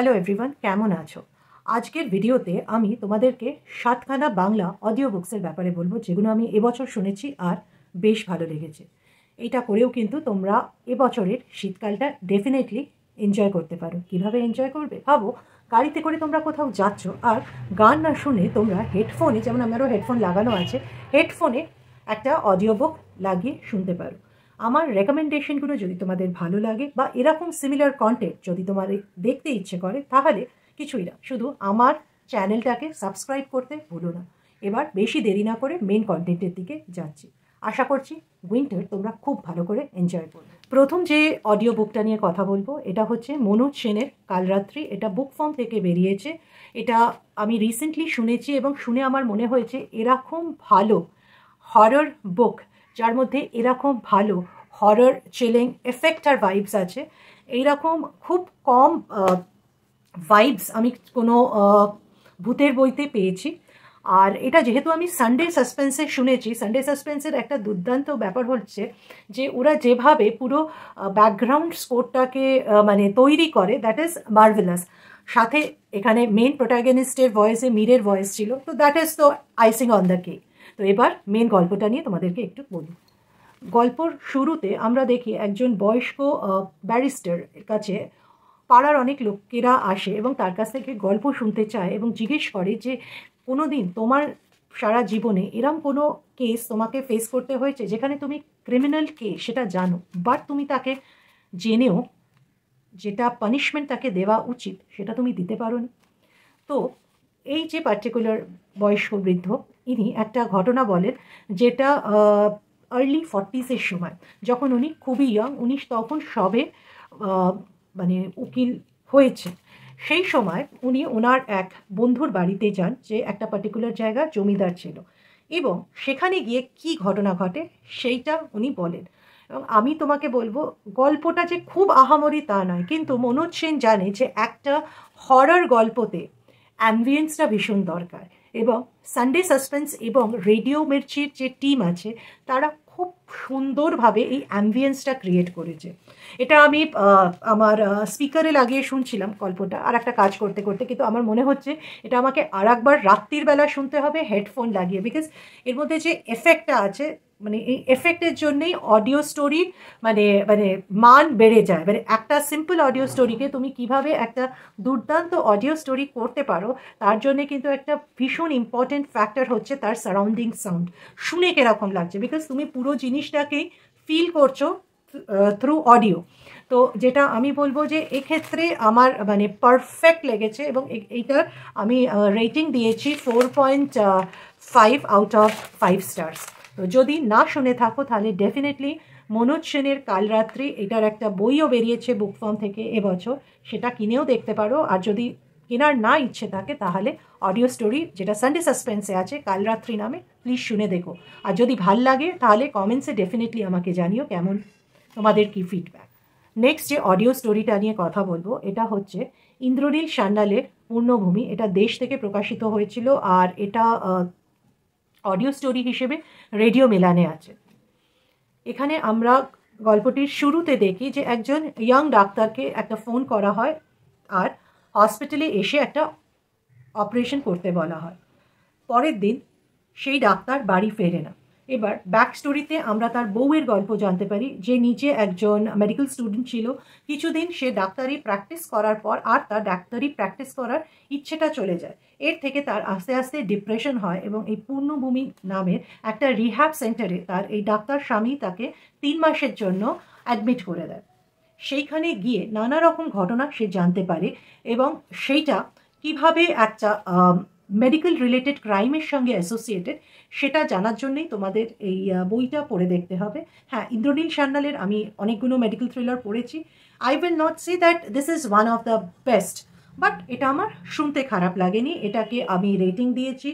Hello everyone, কেমন আছো? আজকের ভিডিওতে আমি তোমাদেরকে 7খানা বাংলা অডিও বুকসের ব্যাপারে বলবো, যেগুলো আমি এবছর শুনেছি আর বেশ ভালো লেগেছে। এটা করেও কিন্তু তোমরা এবছরের শীতকালটা ডেফিনেটলি এনজয় করতে পারো। কিভাবে এনজয় করবে ভাবো। গাড়িতে করে তোমরা কোথাও যাচ্ছ আর গান না শুনে তোমরা হেডফোনে, যেমন আমারও হেডফোন লাগানো আছে, হেডফোনে একটা অডিও বুক লাগিয়ে শুনতে পারো। আমার রেকমেন্ডেশনগুলো যদি তোমাদের ভালো লাগে বা এরকম সিমিলার কন্টেন্ট যদি তোমাদের দেখতে ইচ্ছে করে, তাহলে কিছুই না, শুধু আমার চ্যানেলটাকে সাবস্ক্রাইব করতে ভুলো না। এবার বেশি দেরি না করে মেন কন্টেন্টের দিকে যাচ্ছি। আশা করছি উইন্টার তোমরা খুব ভালো করে এনজয় করবে। প্রথম যে অডিও বুকটা নিয়ে কথা বলবো, এটা হচ্ছে মনোজ সেনের কালরাত্রি। এটা বুক ফর্ম থেকে বেরিয়েছে। এটা আমি রিসেন্টলি শুনেছি এবং শুনে আমার মনে হয়েছে এরকম ভালো হরর বুক, যার মধ্যে এরকম ভালো হরর চিলিং এফেক্ট আর ভাইবস আছে, এইরকম খুব কম ভাইবস আমি কোনো ভূতের বইতে পেয়েছি। আর এটা যেহেতু আমি সানডে সাসপেন্সে শুনেছি, সানডে সাসপেন্সের একটা দুর্দান্ত ব্যাপার হচ্ছে যে ওরা যেভাবে পুরো ব্যাকগ্রাউন্ড স্কোরটাকে মানে তৈরি করে, দ্যাট ইজ মার্ভেলাস। সাথে এখানে মেন প্রোটাগনিস্টের ভয়েসে মীরের ভয়েস ছিল, তো দ্যাট ইজ তো আইসিং অন দ্য কেক। তো এবার মেন গল্পটা নিয়ে তোমাদেরকে একটু বলি। গল্পর শুরুতে আমরা দেখি একজন বয়স্ক ব্যারিস্টার কাছে পাড়ার অনেক লোকেরা আসে এবং তার কাছ থেকে গল্প শুনতে চায় এবং জিজ্ঞেস করে যে কোনো দিন তোমার সারা জীবনে এরম কোনো কেস তোমাকে ফেস করতে হয়েছে যেখানে তুমি ক্রিমিনাল কে সেটা জানো, বাট তুমি তাকে জেনেও যেটা পানিশমেন্ট তাকে দেওয়া উচিত সেটা তুমি দিতে পারোনি। তো এই যে পার্টিকুলার বয়স্ক বৃদ্ধ, ইনি একটা ঘটনা বলেন যেটা আর্লি 40s সময়, যখন উনি খুবই ইয়ং, উনি তখন সবে মানে উকিল হয়েছে। সেই সময় উনি ওনার এক বন্ধুর বাড়িতে যান, যে একটা পার্টিকুলার জায়গা জমিদার ছিল, এবং সেখানে গিয়ে কি ঘটনা ঘটে সেইটা উনি বলেন। এবং আমি তোমাকে বলবো, গল্পটা যে খুব আহামরি তা নয়, কিন্তু মনোজ সেন জানে যে একটা হরর গল্পতে অ্যাম্বিয়েন্সটা ভীষণ দরকার। এবং সানডে সাসপেন্স এবং রেডিও মির্চির যে টিম আছে, তারা খুব সুন্দরভাবে এই অ্যাম্বিয়েন্সটা ক্রিয়েট করেছে। এটা আমি আমার স্পিকারে লাগিয়ে শুনছিলাম গল্পটা আর একটা কাজ করতে করতে, কিন্তু আমার মনে হচ্ছে এটা আমাকে আর একবার রাত্রির বেলা শুনতে হবে হেডফোন লাগিয়ে, বিকজ এর মধ্যে যে এফেক্টটা আছে, মানে এই এফেক্টের জন্যেই অডিও স্টোরির মানে মানে মান বেড়ে যায়। মানে একটা সিম্পল অডিও স্টোরিকে তুমি কিভাবে একটা দুর্দান্ত অডিও স্টোরি করতে পারো, তার জন্যে কিন্তু একটা ভীষণ ইম্পর্টেন্ট ফ্যাক্টর হচ্ছে তার সারাউন্ডিং সাউন্ড। শুনে কিরকম লাগছে, বিকজ তুমি পুরো জিনিসটাকেই ফিল করছো থ্রু অডিও। তো যেটা আমি বলবো যে এক্ষেত্রে আমার মানে পারফেক্ট লেগেছে, এবং এইটার আমি রেটিং দিয়েছি 4.5 আউট অফ 5 স্টার্স। তো যদি না শুনে থাকো তাহলে ডেফিনেটলি মনোজ সেনের কালরাত্রি, এটার একটা বইও বেরিয়েছে বুক ফর্ম থেকে এবছর, সেটা কিনেও দেখতে পারো। আর যদি কেনার না ইচ্ছে থাকে তাহলে অডিও স্টোরি যেটা সানডে সাসপেন্সে আছে কালরাত্রি নামে, প্লিজ শুনে দেখো। আর যদি ভাল লাগে তাহলে কমেন্টসে ডেফিনেটলি আমাকে জানিও কেমন তোমাদের কি ফিডব্যাক। নেক্সট যে অডিও স্টোরিটা নিয়ে কথা বলবো, এটা হচ্ছে ইন্দ্রনীল সান্যালের পূর্ণভূমি। এটা দেশ থেকে প্রকাশিত হয়েছিল আর এটা অডিও স্টোরি হিসেবে রেডিও মিলানে আছে। এখানে আমরা গল্পটির শুরুতে দেখি যে একজন ইয়াং ডাক্তারকে একটা ফোন করা হয় আর হসপিটালে এসে একটা অপারেশন করতে বলা হয়। পরের দিন সেই ডাক্তার বাড়ি ফেরে না। এবার ব্যাক স্টোরিতে আমরা তার বউয়ের গল্প জানতে পারি, যে নিজে একজন মেডিকেল স্টুডেন্ট ছিল। কিছুদিন সে ডাক্তারি প্র্যাকটিস করার পর আর তার ডাক্তারি প্র্যাকটিস করার ইচ্ছেটা চলে যায়। এর থেকে তার আস্তে আস্তে ডিপ্রেশন হয় এবং এই পূর্ণভূমি নামের একটা রিহ্যাব সেন্টারে তার এই ডাক্তার স্বামী তাকে 3 মাসের জন্য অ্যাডমিট করে দেয়। সেইখানে গিয়ে নানা রকম ঘটনা সে জানতে পারে, এবং সেইটা কিভাবে একটা মেডিকেল রিলেটেড ক্রাইমের সঙ্গে অ্যাসোসিয়েটেড সেটা জানার জন্যই তোমাদের এই বইটা পড়ে দেখতে হবে। হ্যাঁ, ইন্দ্রনীল সান্যালের আমি অনেকগুলো মেডিকেল থ্রিলার পড়েছি। I will not say that this is one of the best, but এটা আমার শুনতে খারাপ লাগেনি। এটাকে আমি রেটিং দিয়েছি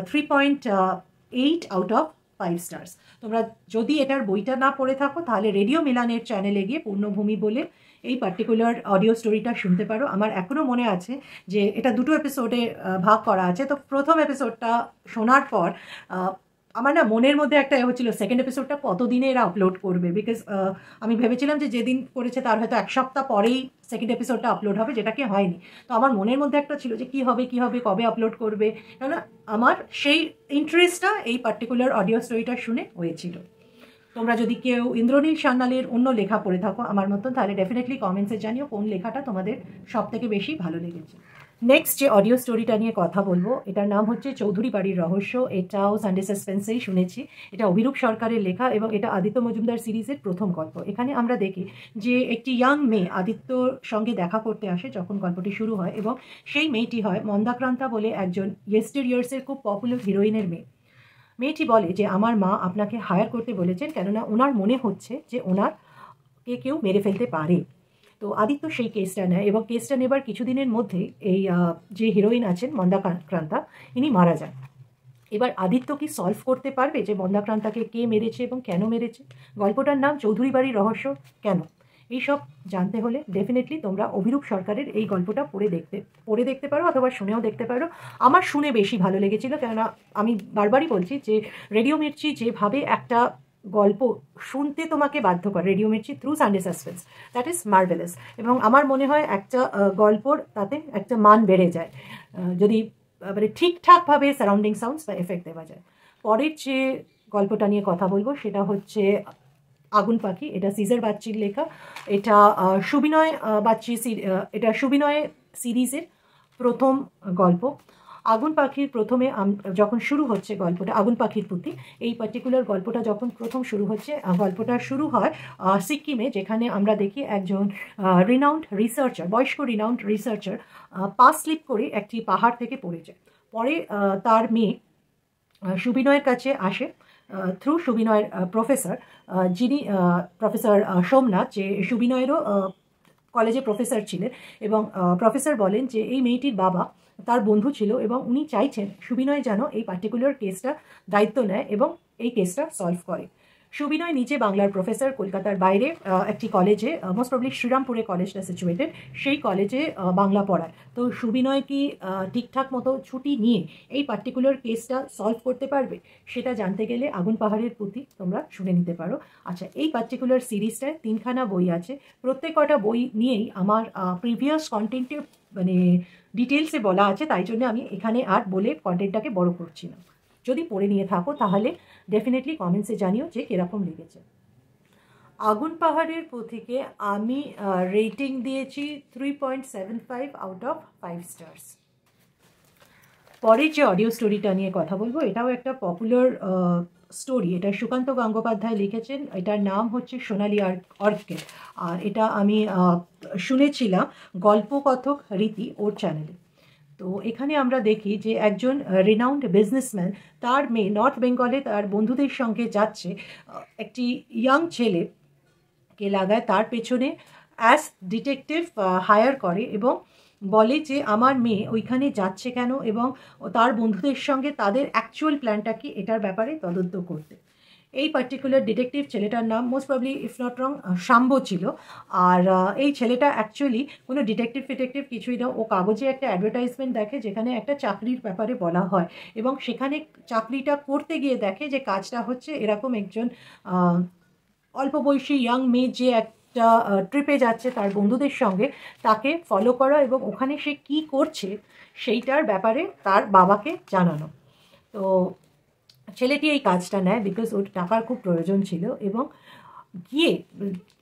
3.8 আউট অফ 5 স্টার্স। তোমরা যদি এটার বইটা না পড়ে থাকো তাহলে রেডিও মিলানের চ্যানেলে গিয়ে পূর্ণভূমি বলে এই পার্টিকুলার অডিও স্টোরিটা শুনতে পারো। আমার এখনও মনে আছে যে এটা 2 এপিসোডে ভাগ করা আছে। তো প্রথম এপিসোডটা শোনার পর আমার না মনের মধ্যে একটা হচ্ছিল সেকেন্ড এপিসোডটা কতদিনে এরা আপলোড করবে, বিকজ আমি ভেবেছিলাম যে যেদিন করেছে তার হয়তো এক সপ্তাহ পরেই সেকেন্ড এপিসোডটা আপলোড হবে, যেটা কি হয়নি। তো আমার মনের মধ্যে একটা ছিল যে কী হবে কবে আপলোড করবে, কেননা আমার সেই ইন্টারেস্টটা এই পার্টিকুলার অডিও স্টোরিটা শুনে হয়েছিল। তোমরা যদি কেউ ইন্দ্রনীল সান্যালের অন্য লেখা পড়ে থাকো আমার মতন, তাহলে ডেফিনেটলি কমেন্টসে জানিও কোন লেখাটা তোমাদের সব থেকে বেশি ভালো লেগেছে। নেক্সট যে অডিও স্টোরিটা নিয়ে কথা বলবো, এটার নাম হচ্ছে চৌধুরী বাড়ির রহস্য। এটাও সানডে সাসপেন্সেই শুনেছি। এটা অভিরূপ সরকারের লেখা এবং এটা আদিত্য মজুমদার সিরিজের প্রথম গল্প। এখানে আমরা দেখি যে একটি ইয়াং মেয়ে আদিত্যর সঙ্গে দেখা করতে আসে যখন গল্পটি শুরু হয়, এবং সেই মেয়েটি হয় মন্দাক্রান্তা বলে একজন ইয়েস্টার ইয়ার্সের খুব পপুলার হিরোইনের মেয়ে। মেয়েটি বলে যে আমার মা আপনাকে হায়ার করতে বলেছেন, কেননা ওনার মনে হচ্ছে যে ওনারকে কেউ মেরে ফেলতে পারে। তো আদিত্য সেই কেসটা নেয় এবং কেসটা নেবার কিছুদিনের মধ্যেই এই যে হিরোইন আছেন মন্দাক্রান্তা, ইনি মারা যান। এবার আদিত্য কি সলভ করতে পারবে যে মন্দাক্রান্তাকে কে মেরেছে এবং কেন মেরেছে? গল্পটার নাম চৌধুরী বাড়ির রহস্য। কেন? এইসব জানতে হলে ডেফিনেটলি তোমরা অভিরূপ সরকারের এই গল্পটা পড়ে দেখতে পারো অথবা শুনেও দেখতে পারো। আমার শুনে বেশি ভালো লেগেছিল, কেননা আমি বারবারই বলছি যে রেডিও মির্চি যেভাবে একটা গল্প শুনতে তোমাকে বাধ্য করে, radio Mirchi through Sunday suspense, that is marvellous. এবং আমার মনে হয় একটা গল্পর তাতে একটা মান বেড়ে যায় যদি মানে ঠিকঠাকভাবে সারাউন্ডিং সাউন্ডস বা এফেক্ট দেওয়া যায়। পরের যে গল্পটা নিয়ে কথা বলবো সেটা হচ্ছে আগুন পাখি। এটা সিজার বাচ্চির লেখা। এটা সুবিনয় সিরিজের প্রথম গল্প। আগুন পাখির প্রথমে যখন শুরু হচ্ছে গল্পটা, আগুন পাখির পুঁথি, এই পার্টিকুলার গল্পটা যখন প্রথম শুরু হচ্ছে, গল্পটা শুরু হয় সিক্কিমে, যেখানে আমরা দেখি একজন বয়স্ক রিনাউন্ড রিসার্চার পা স্লিপ করে একটি পাহাড় থেকে পড়ে যায়। পরে তার মেয়ে সুবিনয়ের কাছে আসে থ্রু সুবিনয়ের প্রফেসর, যিনি প্রফেসর সোমনাথ, যে সুবিনয়েরও কলেজে প্রফেসর ছিলেন। এবং প্রফেসর বলেন যে এই মেয়েটির বাবা তার বন্ধু ছিল এবং উনি চাইছেন সুবিনয় যেন এই পার্টিকুলার কেসটা দায়িত্ব নেয় এবং এই কেসটা সলভ করে। সুবিনয় নিজে বাংলার প্রফেসর, কলকাতার বাইরে একটি কলেজে, মোস্ট প্রবলি শ্রীরামপুরে কলেজটা সিচুয়েটেড, সেই কলেজে বাংলা পড়ায়। তো সুবিনয় কি ঠিকঠাক মতো ছুটি নিয়ে এই পার্টিকুলার কেসটা সলভ করতে পারবে? সেটা জানতে গেলে আগুন পাহাড়ের পুঁথি তোমরা শুনে নিতে পারো। আচ্ছা, এই পার্টিকুলার সিরিজটায় 3খানা বই আছে। প্রত্যেক কটা বই নিয়েই আমার প্রিভিয়াস কন্টেন্টে মানে ডিটেলসে বলা আছে, তাই জন্য আমি এখানে আর বলে কন্টেন্টটাকে বড় করছি না। যদি পড়ে নিয়ে থাকো তাহলে ডেফিনেটলি কমেন্টসে জানিও যে কীরকম লেগেছে। আগুন পাহাড়ের পুঁথিকে আমি রেটিং দিয়েছি 3.75 আউট অফ 5 স্টার্স। পরের যে অডিও স্টোরিটা নিয়ে কথা বলবো, এটাও একটা পপুলার স্টোরি। এটা সুকান্ত গঙ্গোপাধ্যায় লিখেছেন। এটার নাম হচ্ছে সোনালি অর্কিড। আর এটা আমি শুনেছিলাম গল্পকথক রীতি ওর চ্যানেলে। তো এখানে আমরা দেখি যে একজন রিনাউন্ড বিজনেসম্যান, তার মেয়ে নর্থ বেঙ্গলে তার বন্ধুদের সঙ্গে যাচ্ছে, একটি ইয়াং ছেলেকে লাগায় তার পেছনে অ্যাজ ডিটেকটিভ হায়ার করে এবং বলে যে আমার মেয়ে ওইখানে যাচ্ছে কেন এবং তার বন্ধুদের সঙ্গে তাদের অ্যাকচুয়াল প্ল্যানটা কি, এটার ব্যাপারে তদন্ত করতে। এই পার্টিকুলার ডিটেকটিভ ছেলেটার নাম most probably if not wrong Shambo ছিল। আর এই ছেলেটা অ্যাকচুয়ালি কোনো ডিটেকটিভ কিছুই না। ও কাগজে একটা অ্যাডভার্টাইজমেন্ট দেখে যেখানে একটা চাকরির ব্যাপারে বলা হয় এবং সেখানে চাকরিটা করতে গিয়ে দেখে যে কাজটা হচ্ছে এরকম একজন অল্প বয়সী ইয়াং মেয়ে যে একটা ট্রিপে যাচ্ছে তার বন্ধুদের সঙ্গে, তাকে ফলো করা এবং ওখানে সে কি করছে সেইটার ব্যাপারে তার বাবাকে জানানো। তো ছেলেটি এই কাজটা নেয় বিকজ ওর টাকার খুব প্রয়োজন ছিল এবং গিয়ে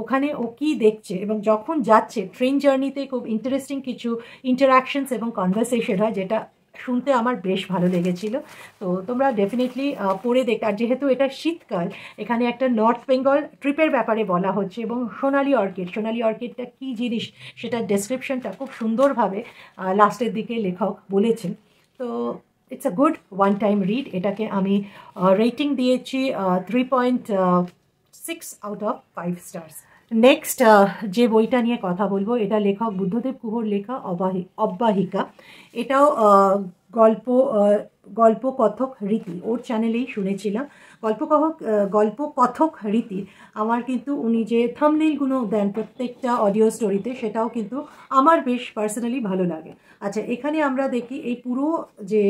ওখানে ও কী দেখছে এবং যখন যাচ্ছে ট্রেন জার্নিতে খুব ইন্টারেস্টিং কিছু ইন্টারাকশনস এবং কনভারসেশন হয়, যেটা শুনতে আমার বেশ ভালো লেগেছিল। তো তোমরা ডেফিনেটলি পড়ে দেখতে। আর যেহেতু এটা শীতকাল, এখানে একটা নর্থ বেঙ্গল ট্রিপের ব্যাপারে বলা হচ্ছে এবং সোনালি অর্কিডটা কী জিনিস সেটার ডেসক্রিপশনটা খুব সুন্দরভাবে লাস্টের দিকে লেখক বলেছেন। তো it's a good one time read. এটাকে আমি রেটিং দিয়েছি 3.6 আউট অফ 5 স্টার্স। নেক্সট যে বইটা নিয়ে কথা বলবো, এটা লেখক বুদ্ধদেব গুহর লেখা অব্যাহিকা। এটাও গল্পকথক রীতি ওর চ্যানেলেই শুনেছিলাম। গল্পকথক রীতির আমার কিন্তু উনি যে থাম্বনেইলগুলো দেন প্রত্যেকটা অডিও স্টোরিতে, সেটাও কিন্তু আমার বেশ পার্সোনালি ভালো লাগে। আচ্ছা, এখানে আমরা দেখি এই পুরো যে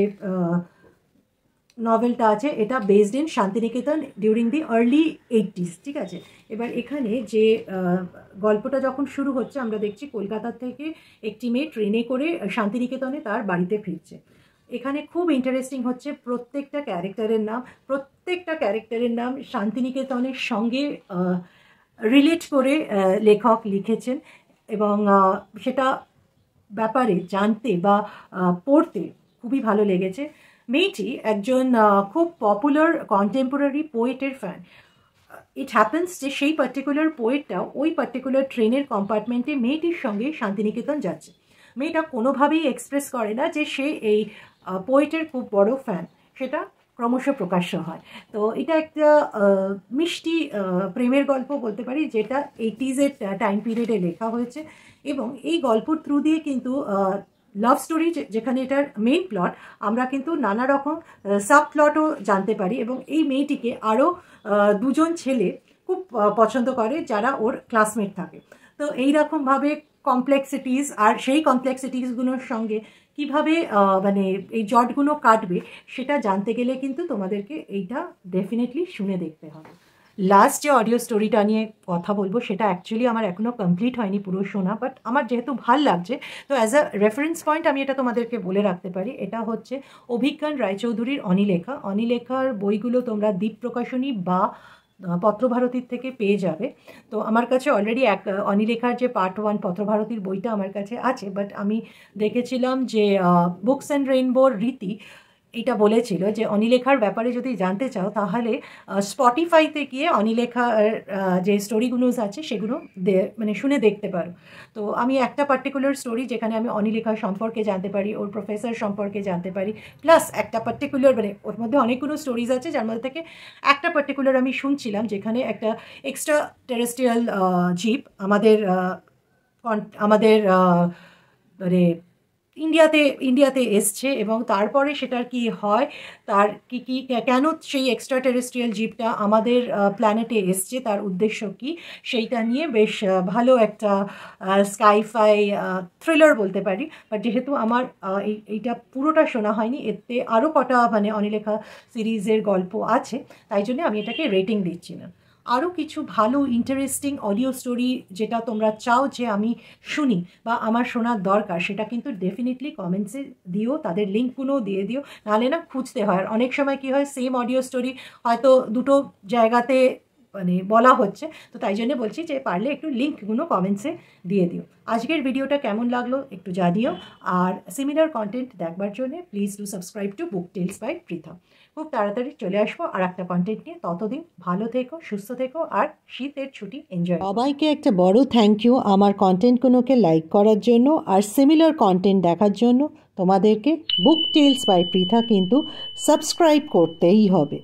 নভেলটা আছে এটা based in Santiniketan during the early 80s, ঠিক আছে। এবার এখানে যে গল্পটা যখন শুরু হচ্ছে আমরা দেখছি কলকাতা থেকে একটি মেয়ে ট্রেনে করে শান্তিনিকেতনে তার বাড়িতে ফিরছে। এখানে খুব ইন্টারেস্টিং হচ্ছে প্রত্যেকটা ক্যারেক্টারের নাম শান্তিনিকেতনের সঙ্গে রিলেট করে লেখক লিখেছেন, এবং সেটা ব্যাপারে জানতে বা পড়তে খুবই ভালো লেগেছে। মেয়েটি একজন খুব পপুলার কন্টেম্পোরারি পোয়েটের ফ্যান। ইট হ্যাপেন্স যে সেই পার্টিকুলার পোয়েটটা ওই পার্টিকুলার ট্রেনের কম্পার্টমেন্টে মেয়েটির সঙ্গে শান্তিনিকেতন যাচ্ছে। মেয়েটা কোনোভাবেই এক্সপ্রেস করে না যে সে এই পোয়েটের খুব বড় ফ্যান, সেটা ক্রমশ প্রকাশ্য হয়। তো এটা একটা মিষ্টি প্রেমের গল্প বলতে পারি, যেটা 80s টাইম পিরিয়ডে লেখা হয়েছে, এবং এই গল্পর থ্রু দিয়ে কিন্তু লাভ স্টোরি যেখানে এটার মেইন প্লট, আমরা কিন্তু নানা রকম সাব প্লটও জানতে পারি, এবং এই মেয়েটিকে আরও দুজন ছেলে খুব পছন্দ করে যারা ওর ক্লাসমেট থাকে। তো এইরকমভাবে কমপ্লেক্সিটিস, আর সেই কমপ্লেক্সিটিসগুলোর সঙ্গে কিভাবে মানে এই জটগুলো কাটবে সেটা জানতে গেলে কিন্তু তোমাদেরকে এইটা ডেফিনেটলি শুনে দেখতে হবে। লাস্ট যে অডিও স্টোরিটা নিয়ে কথা বলবো সেটা অ্যাকচুয়ালি আমার এখনও কমপ্লিট হয়নি পুরো শোনা, বাট আমার যেহেতু ভাল লাগছে তো অ্যাজ আ রেফারেন্স পয়েন্ট আমি এটা তোমাদেরকে বলে রাখতে পারি। এটা হচ্ছে অভিজ্ঞান রায়চৌধুরীর অনিলেখা। অনিলেখার বইগুলো তোমরা দ্বীপ প্রকাশনী বা পত্রভারতীর থেকে পেয়ে যাবে। তো আমার কাছে অলরেডি অনিলেখার যে পার্ট 1 পত্রভারতীর বইটা আমার কাছে আছে, বাট আমি দেখেছিলাম যে বুকস অ্যান্ড রেইনবোর রীতি এটা বলেছিল যে অনিলেখার ব্যাপারে যদি জানতে চাও তাহলে স্পটিফাইতে গিয়ে অনিলেখার যে স্টোরিগুলো আছে সেগুলো মানে শুনে দেখতে পারো। তো আমি একটা পার্টিকুলার স্টোরি যেখানে আমি অনিলেখা সম্পর্কে জানতে পারি, ওর প্রফেসর সম্পর্কে জানতে পারি, প্লাস একটা পার্টিকুলার মানে ওর মধ্যে অনেকগুলো স্টোরিজ আছে যার মধ্যে থেকে একটা পার্টিকুলার আমি শুনছিলাম যেখানে একটা এক্সট্রা টেরেস্ট্রিয়াল জীব আমাদের মানে ইন্ডিয়াতে এসছে, এবং তারপরে সেটার কি হয়, তার কি কেন সেই এক্সট্রা টেরেস্ট্রিয়াল জীবটা আমাদের প্ল্যানেটে এসছে, তার উদ্দেশ্য কি, সেইটা নিয়ে বেশ ভালো একটা স্কাইফাই থ্রিলার বলতে পারি। বাট যেহেতু আমার এইটা পুরোটা শোনা হয়নি, এতে আরও কটা মানে অনিলেখা সিরিজের গল্প আছে, তাই জন্য আমি এটাকে রেটিং দিচ্ছি না। আরও কিছু ভালো ইন্টারেস্টিং অডিও স্টোরি যেটা তোমরা চাও যে আমি শুনি বা আমার শোনার দরকার, সেটা কিন্তু ডেফিনেটলি কমেন্টসে দিও, তাদের লিঙ্কগুলোও দিয়ে দিও, নাহলে না খুঁজতে হয়। আর অনেক সময় কী হয়, সেম অডিও স্টোরি হয়তো দুটো জায়গাতে মানে বলা হচ্ছে, তো তাই জন্য বলছি যে পারলে একটু লিঙ্কগুলো কমেন্টসে দিয়ে দিও। আজকের ভিডিওটা কেমন লাগলো একটু জানিও, আর সিমিলার কন্টেন্ট দেখবার জন্য please do subscribe to book tales by Pritha. খুব তাড়াতাড়ি চলে আসবো আর একটা কন্টেন্ট নিয়ে। ততদিন ভালো থেকো, সুস্থ থেকো, আর শীতের ছুটি এনজয়। সবাইকে একটা বড় থ্যাংক ইউ আমার কন্টেন্টগুলোকে লাইক করার জন্য আর সিমিলার কন্টেন্ট দেখার জন্য। তোমাদেরকে বুক টেলস বাই পৃথা কিন্তু সাবস্ক্রাইব করতেই হবে।